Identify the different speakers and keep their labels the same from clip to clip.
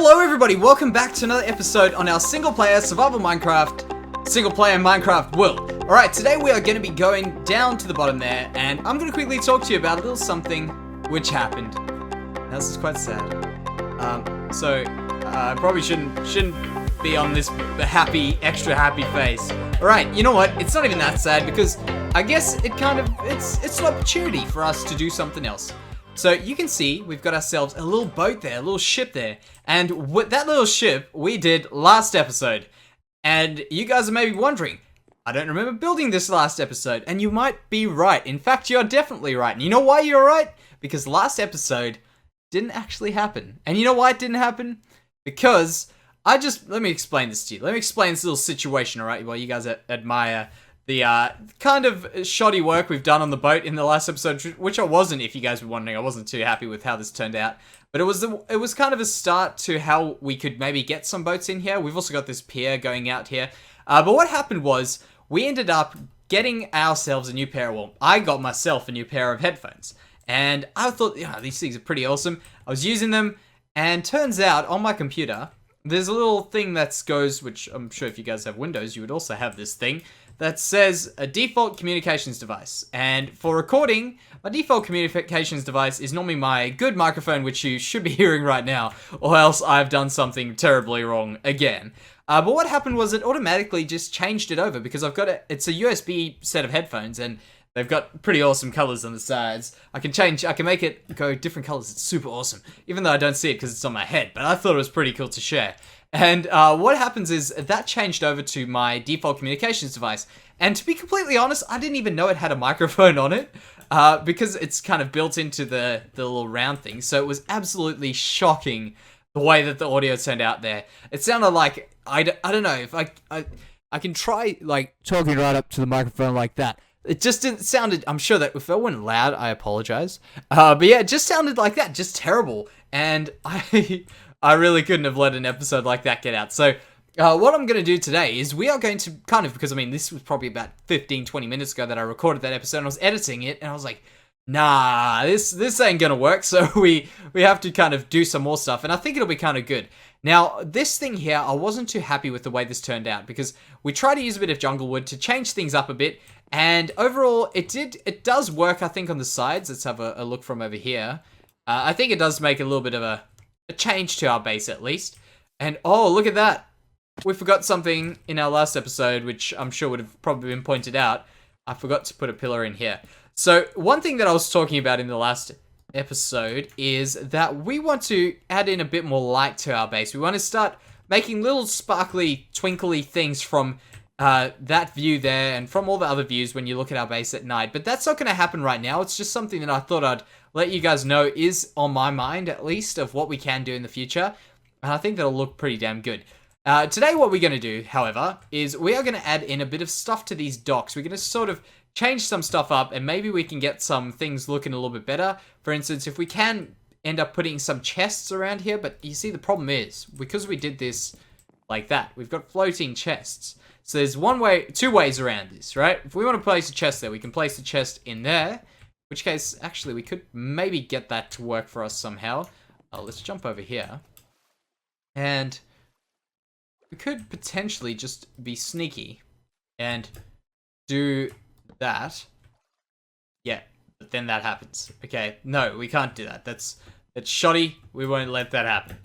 Speaker 1: Hello everybody, welcome back to another episode on our single-player survival Minecraft, single-player Minecraft world. Alright, today we are going to be going down to the bottom there, and I'm going to quickly talk to you about a little something which happened. Now, this is quite sad. I probably shouldn't be on this extra happy face. Alright, you know what, it's not even that sad because I guess it's an opportunity for us to do something else. So you can see we've got ourselves a little boat there, a little ship there. And with that little ship we did last episode. And you guys are maybe wondering, I don't remember building this last episode. And you might be right. In fact, you're definitely right. And you know why you're right? Because last episode didn't actually happen. And you know why it didn't happen? Because let me explain this to you. Let me explain this little situation, alright? While you guys admire the kind of shoddy work we've done on the boat in the last episode, which I wasn't, if you guys were wondering. I wasn't too happy with how this turned out. But it was kind of a start to how we could maybe get some boats in here. We've also got this pier going out here. But what happened was, we ended up getting ourselves a new pair, well, I got myself a new pair of headphones. And I thought, these things are pretty awesome. I was using them, and turns out, on my computer, there's a little thing that goes, which I'm sure if you guys have Windows, you would also have this thing, that says a default communications device. And for recording, my default communications device is normally my good microphone, which you should be hearing right now, or else I've done something terribly wrong again. But what happened was it automatically just changed it over because it's a USB set of headphones and they've got pretty awesome colors on the sides. I can make it go different colors. It's super awesome, even though I don't see it because it's on my head, but I thought it was pretty cool to share. And what happens is that changed over to my default communications device. And to be completely honest, I didn't even know it had a microphone on it because it's kind of built into the little round thing. So it was absolutely shocking the way that the audio turned out there. It sounded like, I don't know, if I can try like talking right up to the microphone like that. It just didn't sounded, I'm sure that if it went loud, I apologize. But yeah, it just sounded like that, just terrible. And I really couldn't have let an episode like that get out. So what I'm going to do today is we are going to because this was probably about 15-20 minutes ago that I recorded that episode and I was editing it and I was like, nah, this ain't going to work. So we have to kind of do some more stuff and I think it'll be kind of good. Now, this thing here, I wasn't too happy with the way this turned out because we tried to use a bit of jungle wood to change things up a bit. And overall, it does work, I think, on the sides. Let's have a look from over here. I think it does make a little bit of a change to our base, at least. And, oh, look at that. We forgot something in our last episode, which I'm sure would have probably been pointed out. I forgot to put a pillar in here. So, one thing that I was talking about in the last episode is that we want to add in a bit more light to our base. We want to start making little sparkly, twinkly things from that view there and from all the other views when you look at our base at night. But that's not going to happen right now. It's just something that I thought I'd let you guys know is on my mind, at least, of what we can do in the future. And I think that'll look pretty damn good. Today what we're going to do, however, is we are going to add in a bit of stuff to these docks. We're going to sort of change some stuff up and maybe we can get some things looking a little bit better. For instance, if we can end up putting some chests around here, but you see the problem is, because we did this like that, we've got floating chests. So there's two ways around this, right? If we want to place a chest there, we can place a chest in there. In which case, actually, we could maybe get that to work for us somehow. Let's jump over here. And we could potentially just be sneaky and do that. Yeah, but then that happens. Okay, no, we can't do that. That's shoddy. We won't let that happen.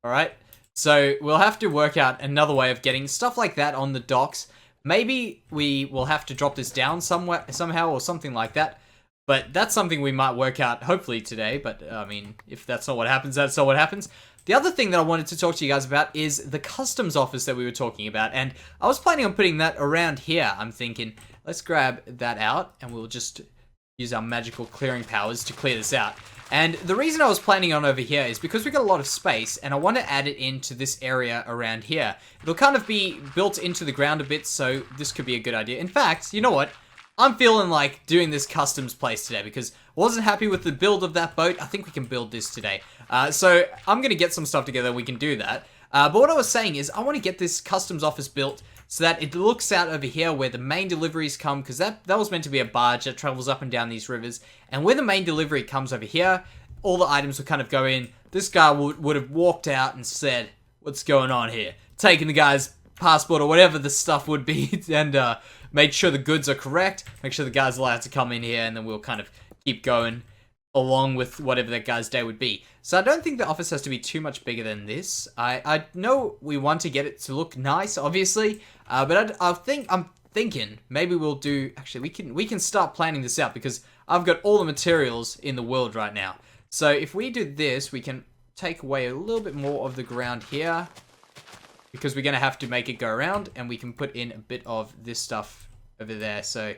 Speaker 1: Alright? So we'll have to work out another way of getting stuff like that on the docks. Maybe we will have to drop this down somehow or something like that. But that's something we might work out hopefully today. But I mean, if that's not what happens, that's not what happens. The other thing that I wanted to talk to you guys about is the customs office that we were talking about. And I was planning on putting that around here. I'm thinking, let's grab that out and we'll just use our magical clearing powers to clear this out. And the reason I was planning on over here is because we got a lot of space and I want to add it into this area around here. It'll kind of be built into the ground a bit, so this could be a good idea. In fact, you know what? I'm feeling like doing this customs place today because I wasn't happy with the build of that boat. I think we can build this today. So I'm going to get some stuff together. We can do that. But what I was saying is I want to get this customs office built so that it looks out over here where the main deliveries come, because that was meant to be a barge that travels up and down these rivers. And where the main delivery comes over here, all the items would kind of go in. This guy would have walked out and said, what's going on here? Taking the guy's passport or whatever the stuff would be and make sure the goods are correct. Make sure the guy's allowed to come in here, and then we'll kind of keep going along with whatever that guy's day would be. So I don't think the office has to be too much bigger than this. I know we want to get it to look nice, obviously, but I'm thinking maybe we'll do. Actually, we can start planning this out because I've got all the materials in the world right now. So if we do this, we can take away a little bit more of the ground here because we're gonna have to make it go around, and we can put in a bit of this stuff over there. So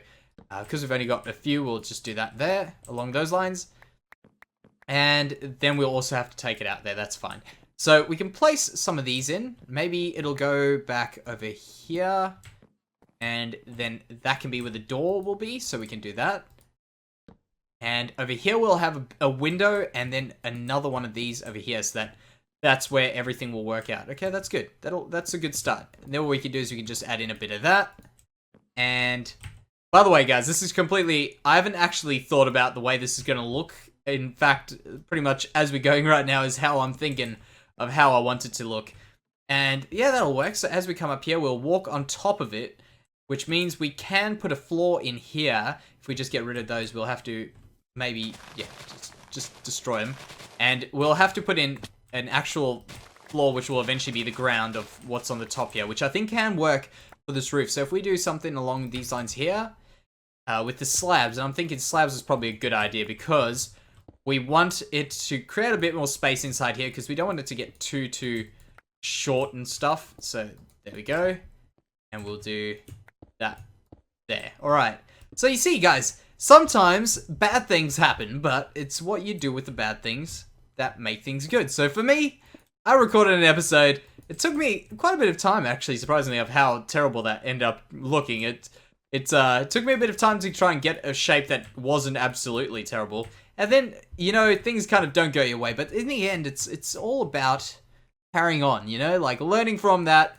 Speaker 1: because we've only got a few, we'll just do that there along those lines. And then we'll also have to take it out there. That's fine. So we can place some of these in. Maybe it'll go back over here. And then that can be where the door will be. So we can do that. And over here we'll have a window. And then another one of these over here. So that's where everything will work out. Okay, that's good. That's a good start. And then what we can do is we can just add in a bit of that. And by the way, guys, this is completely... I haven't actually thought about the way this is going to look. In fact, pretty much as we're going right now is how I'm thinking of how I want it to look. And yeah, that'll work. So as we come up here, we'll walk on top of it, which means we can put a floor in here. If we just get rid of those, we'll have to maybe, yeah, just destroy them. And we'll have to put in an actual floor, which will eventually be the ground of what's on the top here, which I think can work for this roof. So if we do something along these lines here, with the slabs, and I'm thinking slabs is probably a good idea because we want it to create a bit more space inside here because we don't want it to get too short and stuff. So there we go. And we'll do that there. All right. So you see, guys, sometimes bad things happen, but it's what you do with the bad things that make things good. So for me, I recorded an episode. It took me quite a bit of time, actually, surprisingly, of how terrible that ended up looking. It took me a bit of time to try and get a shape that wasn't absolutely terrible. And then, you know, things kind of don't go your way. But in the end, it's all about carrying on, you know? Like, learning from that,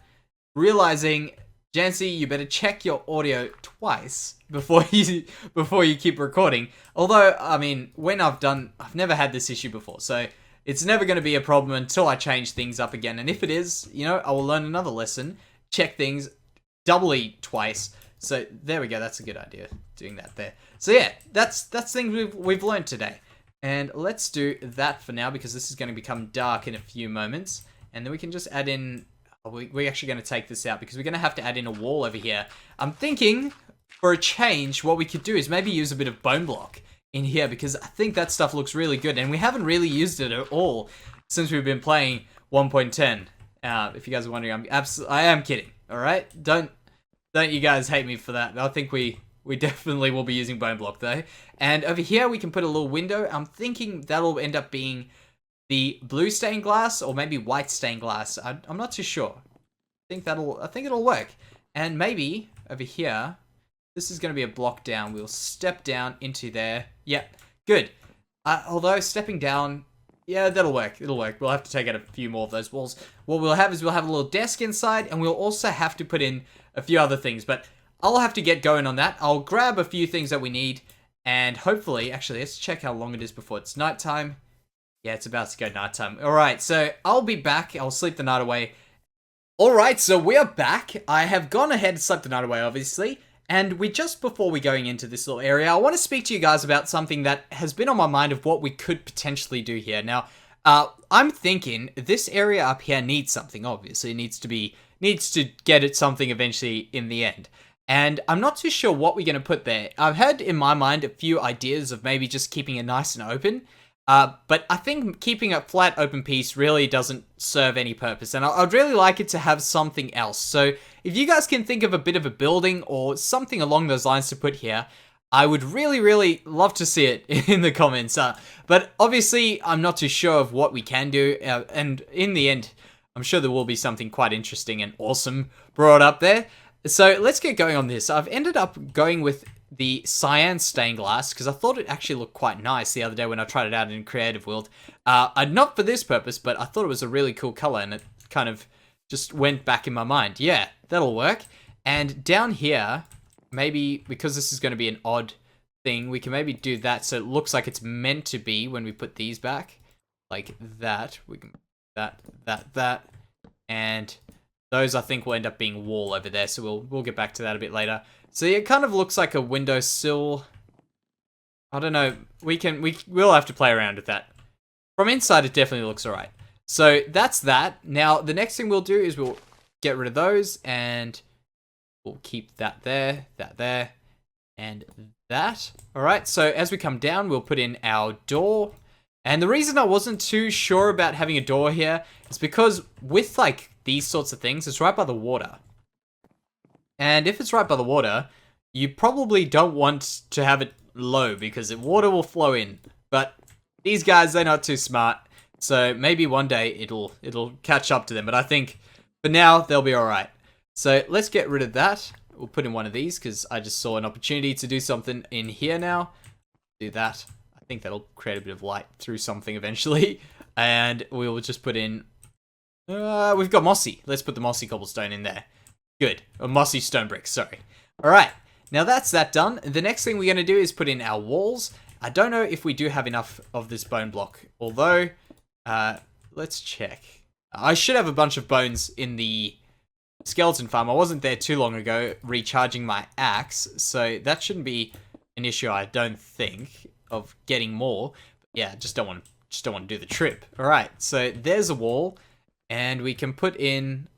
Speaker 1: realizing, Jansey, you better check your audio twice before you keep recording. Although, I mean, I've never had this issue before. So, it's never going to be a problem until I change things up again. And if it is, you know, I will learn another lesson. Check things doubly twice. So there we go. That's a good idea, doing that there. So yeah, that's things we've learned today. And let's do that for now because this is going to become dark in a few moments. And then we can just add in... We're actually going to take this out because we're going to have to add in a wall over here. I'm thinking, for a change, what we could do is maybe use a bit of bone block in here because I think that stuff looks really good. And we haven't really used it at all since we've been playing 1.10. If you guys are wondering, I am kidding. All right? Don't you guys hate me for that. I think we definitely will be using bone block though. And over here we can put a little window. I'm thinking that'll end up being the blue stained glass or maybe white stained glass. I'm not too sure. I think it'll work. And maybe over here, this is going to be a block down. We'll step down into there. Yeah, good. Although stepping down, yeah, that'll work. It'll work. We'll have to take out a few more of those walls. What we'll have is we'll have a little desk inside, and we'll also have to put in a few other things, but I'll have to get going on that. I'll grab a few things that we need, and hopefully, actually, let's check how long it is before it's nighttime. Yeah, it's about to go nighttime. All right, so I'll be back. I'll sleep the night away. All right, so we are back. I have gone ahead and slept the night away, obviously, and just before we going into this little area, I want to speak to you guys about something that has been on my mind of what we could potentially do here. Now, I'm thinking this area up here needs something, obviously. It needs to get it something eventually in the end. And I'm not too sure what we're going to put there. I've had in my mind a few ideas of maybe just keeping it nice and open. But I think keeping a flat open piece really doesn't serve any purpose. And I'd really like it to have something else. So if you guys can think of a bit of a building or something along those lines to put here, I would really, really love to see it in the comments. But obviously, I'm not too sure of what we can do. And in the end, I'm sure there will be something quite interesting and awesome brought up there. So let's get going on this. I've ended up going with the cyan stained glass because I thought it actually looked quite nice the other day when I tried it out in Creative World. Not for this purpose, but I thought it was a really cool color and it kind of just went back in my mind. Yeah, that'll work. And down here, maybe because this is going to be an odd thing, we can maybe do that so it looks like it's meant to be when we put these back. Like that. We can that. And those, I think, will end up being wall over there, so we'll get back to that a bit later. So it kind of looks like a windowsill. I don't know. We'll have to play around with that. From inside, it definitely looks alright. So that's that. Now, the next thing we'll do is we'll get rid of those, and we'll keep that there, and that. Alright, so as we come down, we'll put in our door. And the reason I wasn't too sure about having a door here is because with, like, these sorts of things, it's right by the water. And if it's right by the water, you probably don't want to have it low because the water will flow in. But these guys, they're not too smart. So maybe one day it'll catch up to them. But I think for now, they'll be alright. So let's get rid of that. We'll put in one of these because I just saw an opportunity to do something in here now. Do that. I think that'll create a bit of light through something eventually. And we'll just put in... we've got mossy. Let's put the mossy cobblestone in there. Good. Or mossy stone bricks, sorry. Alright. Now that's that done. The next thing we're going to do is put in our walls. I don't know if we do have enough of this bone block. Although, let's check. I should have a bunch of bones in the skeleton farm. I wasn't there too long ago recharging my axe. So that shouldn't be an issue, I don't think, of getting more. But yeah, just don't want to do the trip. Alright, so there's a wall. And we can put in...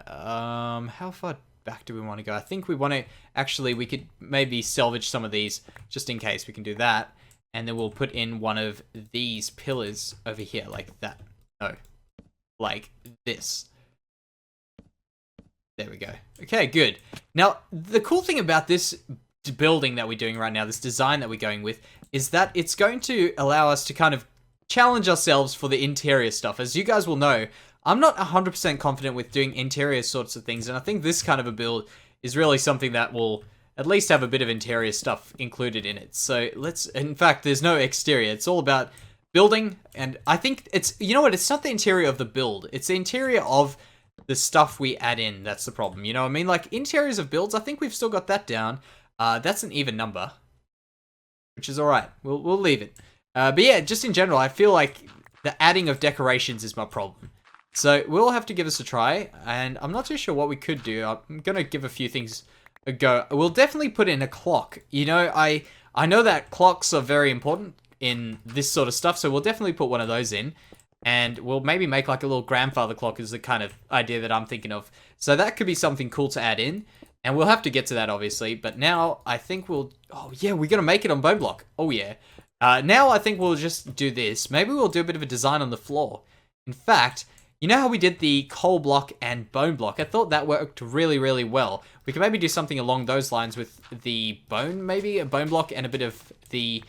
Speaker 1: how far back do we want to go? I think we want to... Actually, we could maybe salvage some of these just in case. We can do that. And then we'll put in one of these pillars over here like that. No. Like this. There we go. Okay, good. Now, the cool thing about this building that we're doing right now, this design that we're going with, is that it's going to allow us to kind of challenge ourselves for the interior stuff. As you guys will know, I'm not 100% confident with doing interior sorts of things, and I think this kind of a build is really something that will at least have a bit of interior stuff included in it. So let's, in fact, there's no exterior. It's all about building, and I think it's, you know what, it's not the interior of the build. It's the interior of the stuff we add in. That's the problem, you know what I mean? Like, interiors of builds, I think we've still got that down. That's an even number, which is alright. We'll leave it. But yeah, just in general, I feel like the adding of decorations is my problem. So we'll have to give this a try, and I'm not too sure what we could do. I'm going to give a few things a go. We'll definitely put in a clock. You know, I know that clocks are very important in this sort of stuff, so we'll definitely put one of those in. And we'll maybe make like a little grandfather clock is the kind of idea that I'm thinking of. So that could be something cool to add in. And we'll have to get to that, obviously. But now I think we'll... Oh, yeah, we're going to make it on bone block. Oh, yeah. Now I think we'll just do this. Maybe we'll do a bit of a design on the floor. In fact... You know how we did the coal block and bone block? I thought that worked really, really well. We can maybe do something along those lines with the bone, maybe? A bone block and a bit of the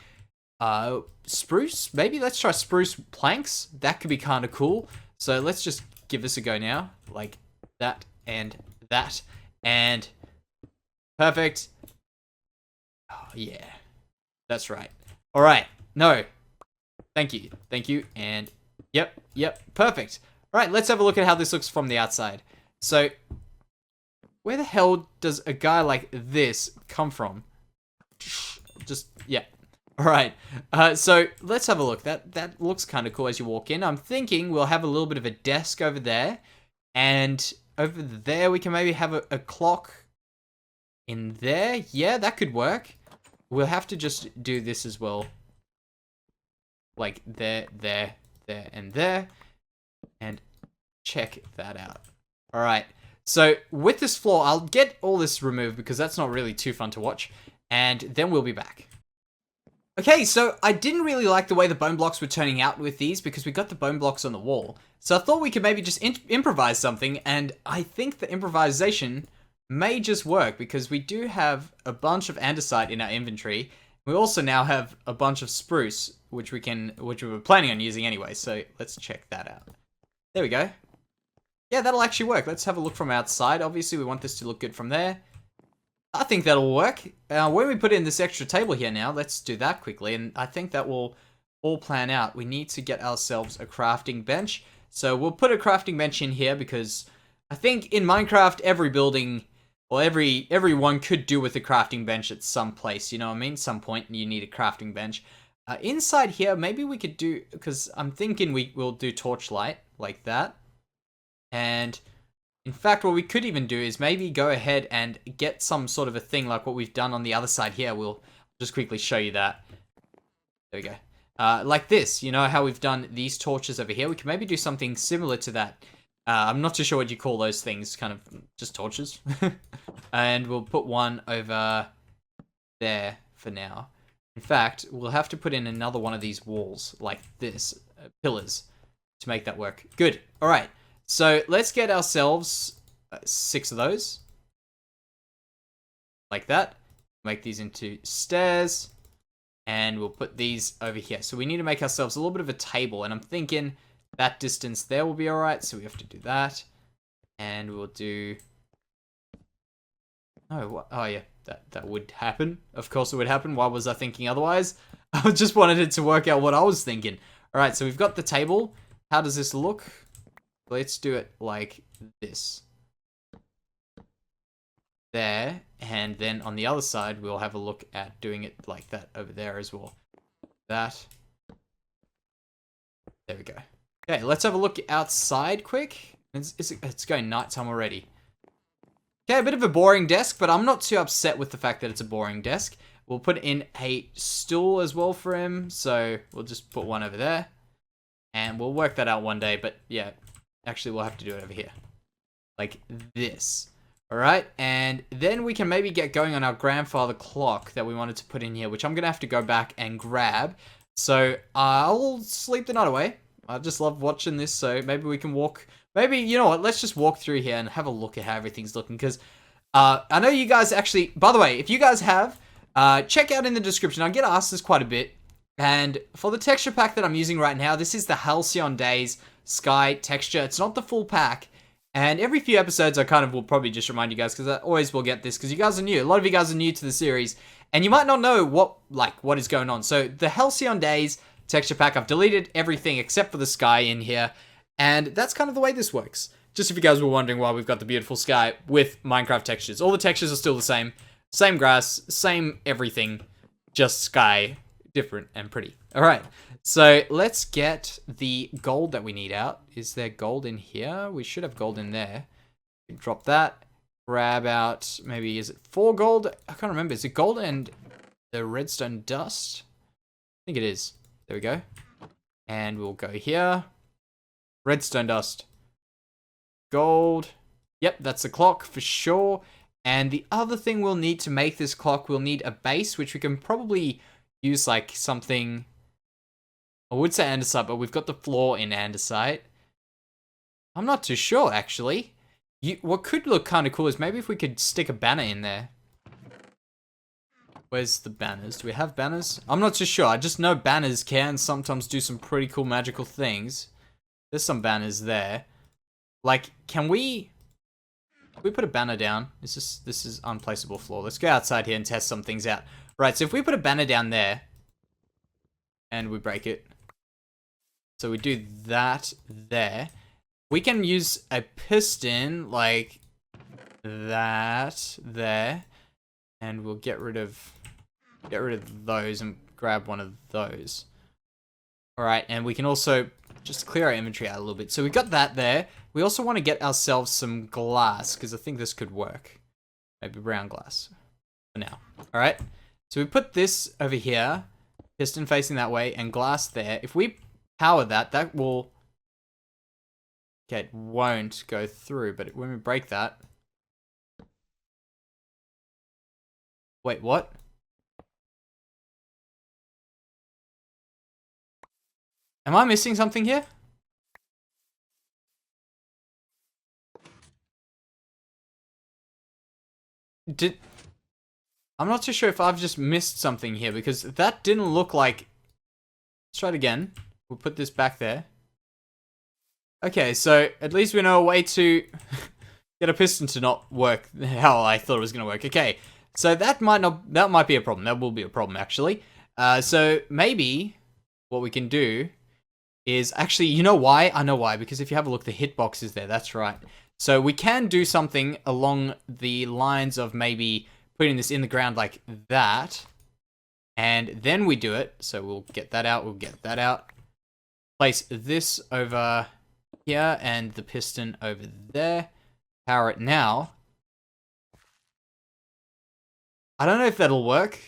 Speaker 1: spruce? Maybe let's try spruce planks. That could be kind of cool. So let's just give this a go now. Like that and that. And perfect. Oh, yeah. That's right. All right. No. Thank you. Thank you. And yep. Perfect. Alright, let's have a look at how this looks from the outside. So, where the hell does a guy like this come from? Just, yeah. Alright, so let's have a look. That looks kind of cool as you walk in. I'm thinking we'll have a little bit of a desk over there. And over there we can maybe have a clock in there. Yeah, that could work. We'll have to just do this as well. Like there, and there. And check that out. Alright, so with this floor, I'll get all this removed because that's not really too fun to watch. And then we'll be back. Okay, so I didn't really like the way the bone blocks were turning out with these because we got the bone blocks on the wall. So I thought we could maybe just improvise something, and I think the improvisation may just work because we do have a bunch of andesite in our inventory. We also now have a bunch of spruce, which we were planning on using anyway, so let's check that out. There we go. Yeah, that'll actually work. Let's have a look from outside. Obviously, we want this to look good from there. I think that'll work. When we put in this extra table here now, let's do that quickly. And I think that will all plan out. We need to get ourselves a crafting bench. So we'll put a crafting bench in here because I think in Minecraft, every building Well, everyone could do with a crafting bench at some place, you know what I mean? Some point you need a crafting bench. Inside here, maybe we could do, because I'm thinking we'll do torchlight like that. And in fact, what we could even do is maybe go ahead and get some sort of a thing like what we've done on the other side here. We'll just quickly show you that. There we go. Like this, you know how we've done these torches over here? We can maybe do something similar to that. I'm not too sure what you call those things, kind of just torches. And we'll put one over there for now. In fact, we'll have to put in another one of these walls, like this, pillars, to make that work. Good. All right. So let's get ourselves 6 of those. Like that. Make these into stairs. And we'll put these over here. So we need to make ourselves a little bit of a table. And I'm thinking that distance there will be alright. So we have to do that. And we'll do... Oh, what? Oh yeah. That would happen. Of course it would happen. Why was I thinking otherwise? I just wanted it to work out what I was thinking. Alright, so we've got the table. How does this look? Let's do it like this. There. And then on the other side, we'll have a look at doing it like that over there as well. That. There we go. Okay, let's have a look outside quick. It's going nighttime already. Okay, a bit of a boring desk, but I'm not too upset with the fact that it's a boring desk. We'll put in a stool as well for him. So we'll just put one over there. And we'll work that out one day, but yeah. Actually, we'll have to do it over here. Like this. Alright, and then we can maybe get going on our grandfather clock that we wanted to put in here, which I'm going to have to go back and grab. So, I'll sleep the night away. I just love watching this, so maybe we can walk... Maybe, you know what, let's just walk through here and have a look at how everything's looking, because I know you guys actually... By the way, if you guys have, check out in the description. I get asked this quite a bit, and for the texture pack that I'm using right now, this is the Halcyon Days Sky texture. It's not the full pack. And every few episodes, I kind of will probably just remind you guys, because I always will get this, because you guys are new. A lot of you guys are new to the series, and you might not know what is going on. So, the Halcyon Days texture pack, I've deleted everything except for the sky in here, and that's kind of the way this works. Just if you guys were wondering why we've got the beautiful sky with Minecraft textures. All the textures are still the same. Same grass, same everything, just sky, different and pretty. Alright, so let's get the gold that we need out. Is there gold in here? We should have gold in there. Drop that. Grab out, maybe, is it 4 gold? I can't remember. Is it gold and the redstone dust? I think it is. There we go. And we'll go here. Redstone dust. Gold. Yep, that's the clock for sure. And the other thing we'll need to make this clock, we'll need a base, which we can probably use like something... I would say andesite, but we've got the floor in andesite. I'm not too sure, actually. What could look kind of cool is maybe if we could stick a banner in there. Where's the banners? Do we have banners? I'm not too sure. I just know banners can sometimes do some pretty cool magical things. There's some banners there. Like, can we put a banner down? This is unplaceable floor. Let's go outside here and test some things out. Right, so if we put a banner down there, and we break it. So we do that there. We can use a piston like that there. And we'll get rid of those and grab one of those. Alright, and we can also just clear our inventory out a little bit. So we got that there. We also want to get ourselves some glass, because I think this could work. Maybe brown glass for now. Alright, so we put this over here. Piston facing that way, and glass there. If we power that, that will... Okay, it won't go through, but when we break that... Wait, what? Am I missing something here? I'm not too sure if I've just missed something here, because that didn't look like... Let's try it again. We'll put this back there. Okay, so at least we know a way to get a piston to not work how I thought it was going to work. Okay, so that might be a problem. That will be a problem, actually. So maybe what we can do is actually, you know why? I know why, because if you have a look, the hitbox is there. That's right. So we can do something along the lines of maybe putting this in the ground like that. And then we do it. So we'll get that out. We'll get that out. Place this over here and the piston over there. Power it now. I don't know if that'll work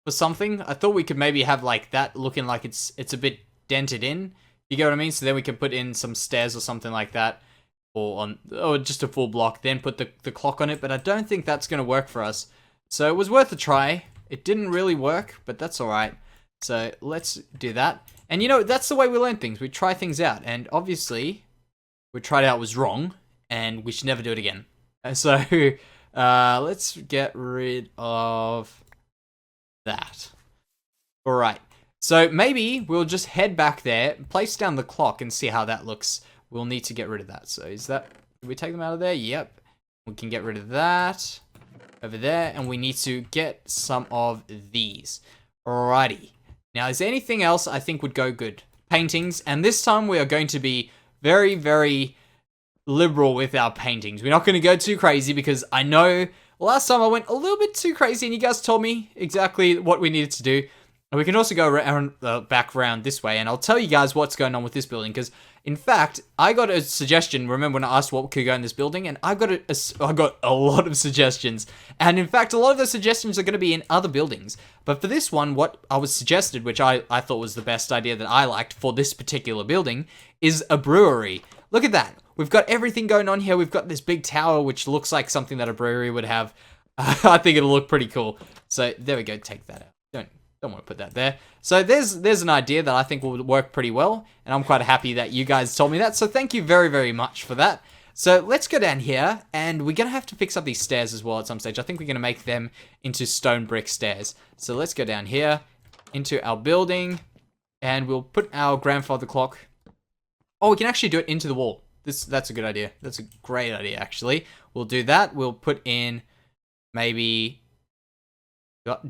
Speaker 1: for something. I thought we could maybe have like that looking like it's a bit dented in. You get what I mean? So then we can put in some stairs or something like that. Or just a full block. Then put the clock on it. But I don't think that's going to work for us. So it was worth a try. It didn't really work, but that's alright. So let's do that. And you know, that's the way we learn things. We try things out. And obviously, we tried out was wrong. And we should never do it again. So, let's get rid of that. Alright. So maybe we'll just head back there, place down the clock, and see how that looks. We'll need to get rid of that. So is that... Did we take them out of there? Yep. We can get rid of that. Over there. And we need to get some of these. Alrighty. Now, is there anything else I think would go good? Paintings. And this time we are going to be very, very liberal with our paintings. We're not going to go too crazy because I know last time I went a little bit too crazy and you guys told me exactly what we needed to do. And we can also go around, back around this way, and I'll tell you guys what's going on with this building, because, in fact, I got a suggestion. Remember when I asked what could go in this building? And I got a lot of suggestions. And, in fact, a lot of those suggestions are going to be in other buildings. But for this one, what I was suggested, which I thought was the best idea that I liked for this particular building, is a brewery. Look at that. We've got everything going on here. We've got this big tower, which looks like something that a brewery would have. I think it'll look pretty cool. So, there we go. Take that out. Don't want to put that there. So there's an idea that I think will work pretty well, and I'm quite happy that you guys told me that, so thank you very, very much for that. So let's go down here, and we're going to have to fix up these stairs as well at some stage. I think we're going to make them into stone brick stairs. So let's go down here into our building, and we'll put our grandfather clock. Oh, we can actually do it into the wall. That's a good idea. That's a great idea, actually. We'll do that. We'll put in maybe...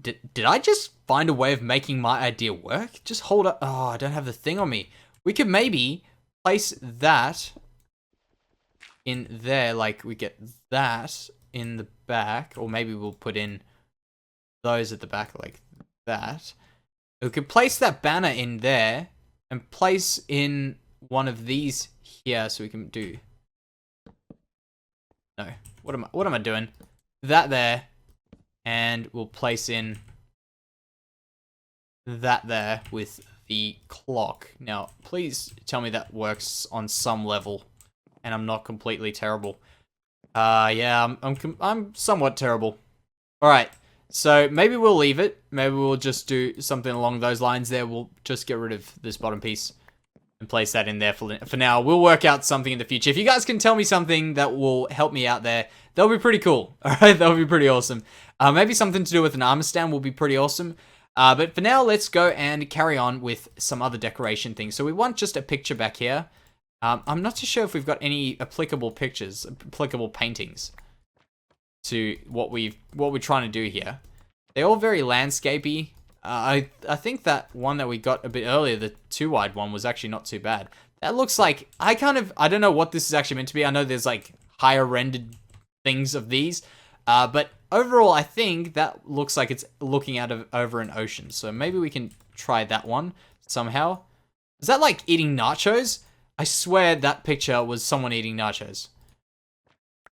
Speaker 1: Did I just find a way of making my idea work? Just hold up. Oh, I don't have the thing on me. We could maybe place that in there. Like, we get that in the back. Or maybe we'll put in those at the back like that. We could place that banner in there. And place in one of these here so we can do... No. What am I doing? That there. And we'll place in that there with the clock. Now, please tell me that works on some level, and I'm not completely terrible. Yeah, I'm somewhat terrible. All right, so maybe we'll leave it. Maybe we'll just do something along those lines there. We'll just get rid of this bottom piece and place that in there for now. We'll work out something in the future. If you guys can tell me something that will help me out there, that'll be pretty cool. All right, that'll be pretty awesome. Maybe something to do with an armor stand will be pretty awesome. But for now, let's go and carry on with some other decoration things. So we want just a picture back here. I'm not too sure if we've got any applicable pictures, applicable paintings to what we're trying to do here. They're all very landscapey. I think that one that we got a bit earlier, the 2-wide one, was actually not too bad. That looks like, I don't know what this is actually meant to be. I know there's like higher rendered things of these. But overall, I think that looks like it's looking out of over an ocean. So maybe we can try that one somehow. Is that like eating nachos? I swear that picture was someone eating nachos.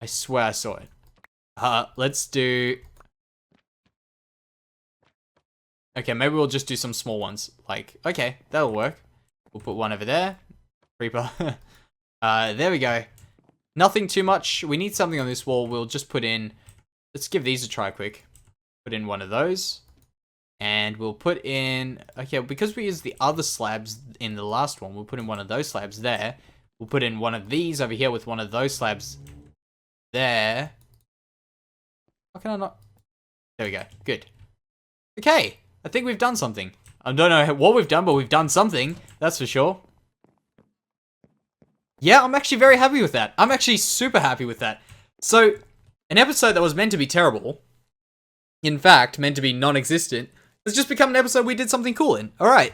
Speaker 1: I swear I saw it. Let's do... Okay, maybe we'll just do some small ones. Like, okay, that'll work. We'll put one over there. Creeper. There we go. Nothing too much. We need something on this wall. We'll just put in... Let's give these a try quick. Put in one of those. And we'll put in... Okay, because we used the other slabs in the last one, we'll put in one of those slabs there. We'll put in one of these over here with one of those slabs there. How can I not... There we go. Good. Okay. I think we've done something. I don't know what we've done, but we've done something. That's for sure. Yeah, I'm actually very happy with that. I'm actually super happy with that. So, an episode that was meant to be terrible, in fact, meant to be non-existent, has just become an episode we did something cool in. Alright,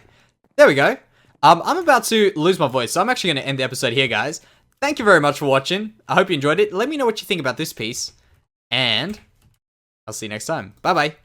Speaker 1: there we go. I'm about to lose my voice, so I'm actually going to end the episode here, guys. Thank you very much for watching. I hope you enjoyed it. Let me know what you think about this piece, and I'll see you next time. Bye-bye.